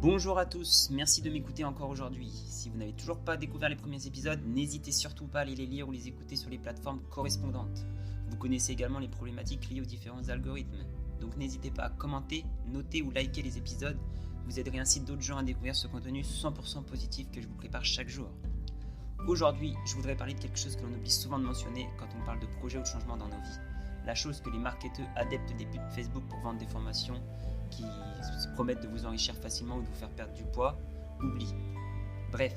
Bonjour à tous, merci de m'écouter encore aujourd'hui. Si vous n'avez toujours pas découvert les premiers épisodes, n'hésitez surtout pas à aller les lire ou les écouter sur les plateformes correspondantes. Vous connaissez également les problématiques liées aux différents algorithmes. Donc n'hésitez pas à commenter, noter ou liker les épisodes. Vous aiderez ainsi d'autres gens à découvrir ce contenu 100% positif que je vous prépare chaque jour. Aujourd'hui, je voudrais parler de quelque chose que l'on oublie souvent de mentionner quand on parle de projets ou de changements dans nos vies. La chose que les marketeurs adeptes des pubs Facebook pour vendre des formations qui se promettent de vous enrichir facilement ou de vous faire perdre du poids, oublient. Bref,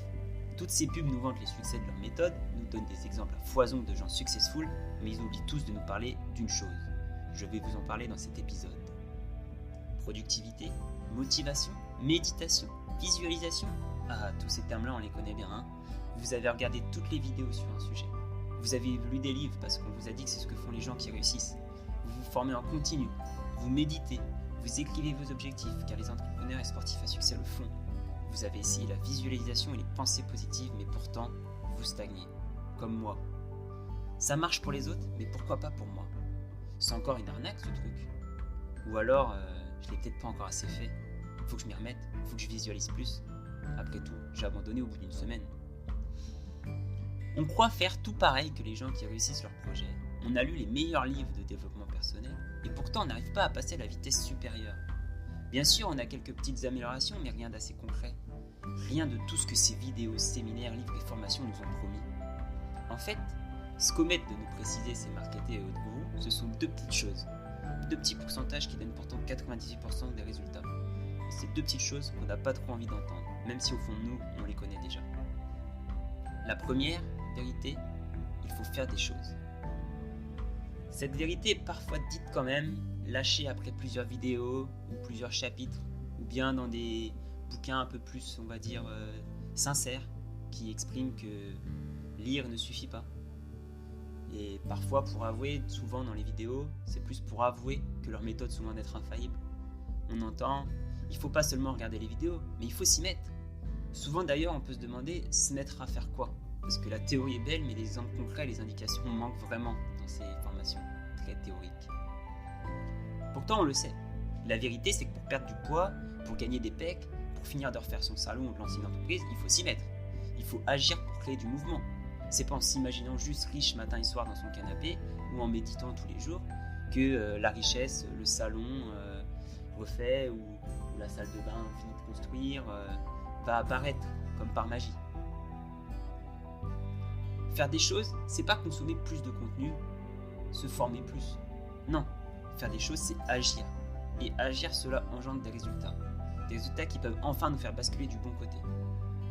toutes ces pubs nous vantent les succès de leur méthode, nous donnent des exemples à foison de gens successful, mais ils oublient tous de nous parler d'une chose. Je vais vous en parler dans cet épisode. Productivité, motivation, méditation, visualisation. Ah, tous ces termes-là, on les connaît bien, hein. Vous avez regardé toutes les vidéos sur un sujet. Vous avez lu des livres parce qu'on vous a dit que c'est ce que font les gens qui réussissent. Vous vous formez en continu, vous méditez, vous écrivez vos objectifs car les entrepreneurs et sportifs à succès le font. Vous avez essayé la visualisation et les pensées positives, mais pourtant, vous stagnez, comme moi. Ça marche pour les autres, mais pourquoi pas pour moi? C'est encore une arnaque ce truc. Ou alors, je l'ai peut-être pas encore assez fait. Faut que je m'y remette, faut que je visualise plus. Après tout, j'ai abandonné au bout d'une semaine. On croit faire tout pareil que les gens qui réussissent leur projet. On a lu les meilleurs livres de développement personnel et pourtant on n'arrive pas à passer à la vitesse supérieure. Bien sûr, on a quelques petites améliorations, mais rien d'assez concret. Rien de tout ce que ces vidéos, séminaires, livres et formations nous ont promis. En fait, ce qu'omettent de nous préciser ces marketeurs et autres gourous, ce sont deux petites choses. Deux petits pourcentages qui donnent pourtant 98% des résultats. Et c'est deux petites choses qu'on n'a pas trop envie d'entendre, même si au fond de nous, on les connaît déjà. La première vérité, il faut faire des choses. Cette vérité est parfois dite quand même, lâchée après plusieurs vidéos ou plusieurs chapitres, ou bien dans des bouquins un peu plus, on va dire, sincères, qui expriment que lire ne suffit pas. Et parfois pour avouer, souvent dans les vidéos, c'est plus pour avouer que leurs méthodes sont loin d'être infaillibles. On entend, il ne faut pas seulement regarder les vidéos, mais il faut s'y mettre. Souvent d'ailleurs, on peut se demander, se mettre à faire quoi? Parce que la théorie est belle, mais les exemples concrets et les indications manquent vraiment dans ces formations très théoriques. Pourtant, on le sait. La vérité, c'est que pour perdre du poids, pour gagner des pecs, pour finir de refaire son salon ou de lancer une entreprise, il faut s'y mettre. Il faut agir pour créer du mouvement. C'est pas en s'imaginant juste riche matin et soir dans son canapé ou en méditant tous les jours que la richesse, le salon refait ou la salle de bain finie de construire va apparaître comme par magie. Faire des choses, c'est pas consommer plus de contenu, se former plus. Non, faire des choses, c'est agir. Et agir, cela engendre des résultats. Des résultats qui peuvent enfin nous faire basculer du bon côté.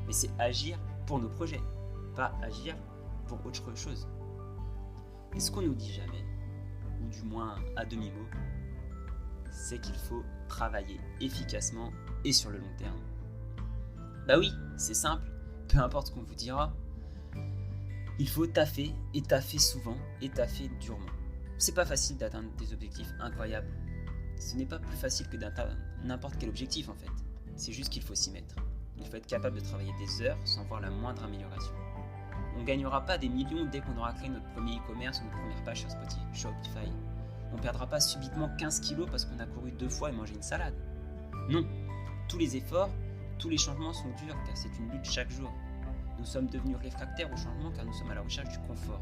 Mais c'est agir pour nos projets, pas agir pour autre chose. Et ce qu'on nous dit jamais, ou du moins à demi-mot, c'est qu'il faut travailler efficacement et sur le long terme. Bah oui, c'est simple, peu importe ce qu'on vous dira, il faut taffer, et taffer souvent, et taffer durement. C'est pas facile d'atteindre des objectifs incroyables. Ce n'est pas plus facile que d'atteindre n'importe quel objectif en fait. C'est juste qu'il faut s'y mettre. Il faut être capable de travailler des heures sans voir la moindre amélioration. On ne gagnera pas des millions dès qu'on aura créé notre premier e-commerce ou notre première page sur Shopify. On ne perdra pas subitement 15 kilos parce qu'on a couru 2 fois et mangé une salade. Non, tous les efforts, tous les changements sont durs car c'est une lutte chaque jour. Nous sommes devenus réfractaires au changement car nous sommes à la recherche du confort.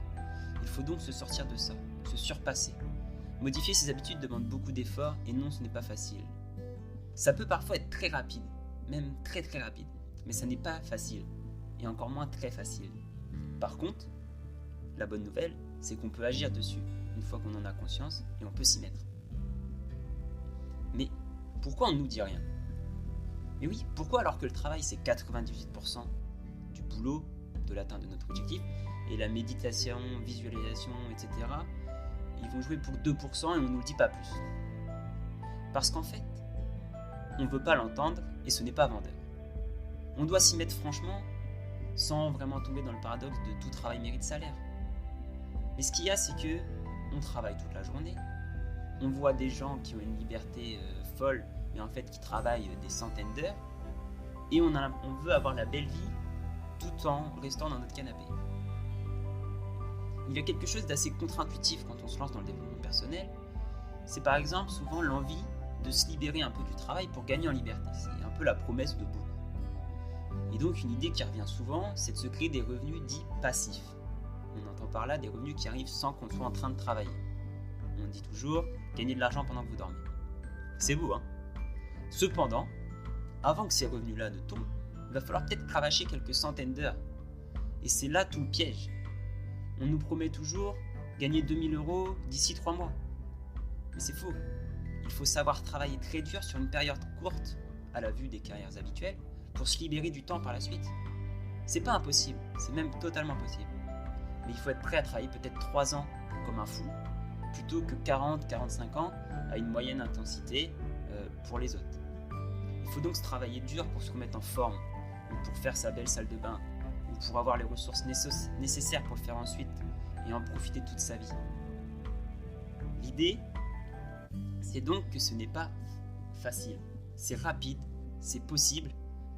Il faut donc se sortir de ça, se surpasser. Modifier ses habitudes demande beaucoup d'efforts et non, ce n'est pas facile. Ça peut parfois être très rapide, même très très rapide, mais ça n'est pas facile, et encore moins très facile. Par contre, la bonne nouvelle, c'est qu'on peut agir dessus, une fois qu'on en a conscience, et on peut s'y mettre. Mais pourquoi on ne nous dit rien? Mais oui, pourquoi alors que le travail c'est 98% du boulot, de l'atteinte de notre objectif, et la méditation, visualisation, etc., ils vont jouer pour 2% et on ne nous le dit pas plus. Parce qu'en fait, on ne veut pas l'entendre et ce n'est pas vendeur. On doit s'y mettre franchement, sans vraiment tomber dans le paradoxe de tout travail mérite salaire. Mais ce qu'il y a, c'est que on travaille toute la journée, on voit des gens qui ont une liberté folle, mais en fait qui travaillent des centaines d'heures, et on veut avoir la belle vie tout en restant dans notre canapé. Il y a quelque chose d'assez contre-intuitif quand on se lance dans le développement personnel, c'est par exemple souvent l'envie de se libérer un peu du travail pour gagner en liberté. C'est un peu la promesse de beaucoup. Et donc une idée qui revient souvent, c'est de se créer des revenus dits passifs. On entend par là des revenus qui arrivent sans qu'on soit en train de travailler. On dit toujours gagner de l'argent pendant que vous dormez. C'est beau, hein? Cependant, avant que ces revenus-là ne tombent, il va falloir peut-être cravacher quelques centaines d'heures. Et c'est là tout le piège. On nous promet toujours gagner 2000 € d'ici 3 mois. Mais c'est faux. Il faut savoir travailler très dur sur une période courte, à la vue des carrières habituelles, pour se libérer du temps par la suite. C'est pas impossible, c'est même totalement possible. Mais il faut être prêt à travailler peut-être 3 ans comme un fou, plutôt que 40-45 ans à une moyenne intensité pour les autres. Il faut donc se travailler dur pour se remettre en forme, ou pour faire sa belle salle de bain, ou pour avoir les ressources nécessaires pour le faire ensuite et en profiter toute sa vie. L'idée, c'est donc que ce n'est pas facile. C'est rapide, c'est possible,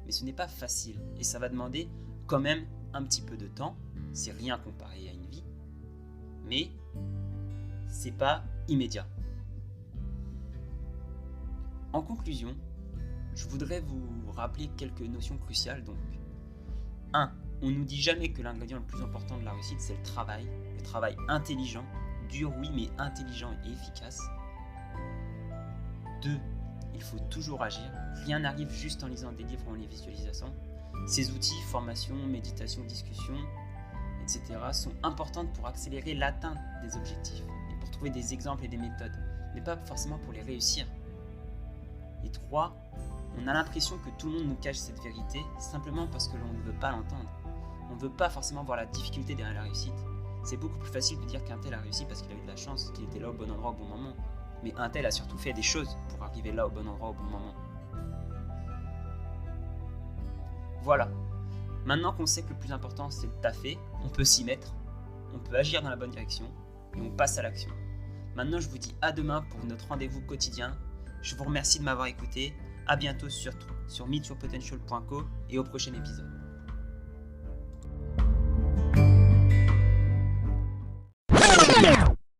mais ce n'est pas facile. Et ça va demander quand même un petit peu de temps. C'est rien comparé à une vie, mais c'est pas immédiat. En conclusion, je voudrais vous rappeler quelques notions cruciales. Donc, 1. On nous dit jamais que l'ingrédient le plus important de la réussite, c'est le travail intelligent, dur oui, mais intelligent et efficace. 2. Il faut toujours agir. Rien n'arrive juste en lisant des livres ou en les visualisant. Ces outils, formation, méditation, discussion, etc. sont importantes pour accélérer l'atteinte des objectifs et pour trouver des exemples et des méthodes, mais pas forcément pour les réussir. Et 3. On a l'impression que tout le monde nous cache cette vérité simplement parce que l'on ne veut pas l'entendre. On ne veut pas forcément voir la difficulté derrière la réussite. C'est beaucoup plus facile de dire qu'un tel a réussi parce qu'il a eu de la chance, qu'il était là au bon endroit au bon moment. Mais un tel a surtout fait des choses pour arriver là au bon endroit au bon moment. Voilà. Maintenant qu'on sait que le plus important c'est de taffer, on peut s'y mettre, on peut agir dans la bonne direction et on passe à l'action. Maintenant je vous dis à demain pour notre rendez-vous quotidien. Je vous remercie de m'avoir écouté. À bientôt sur meetyourpotential.co et au prochain épisode.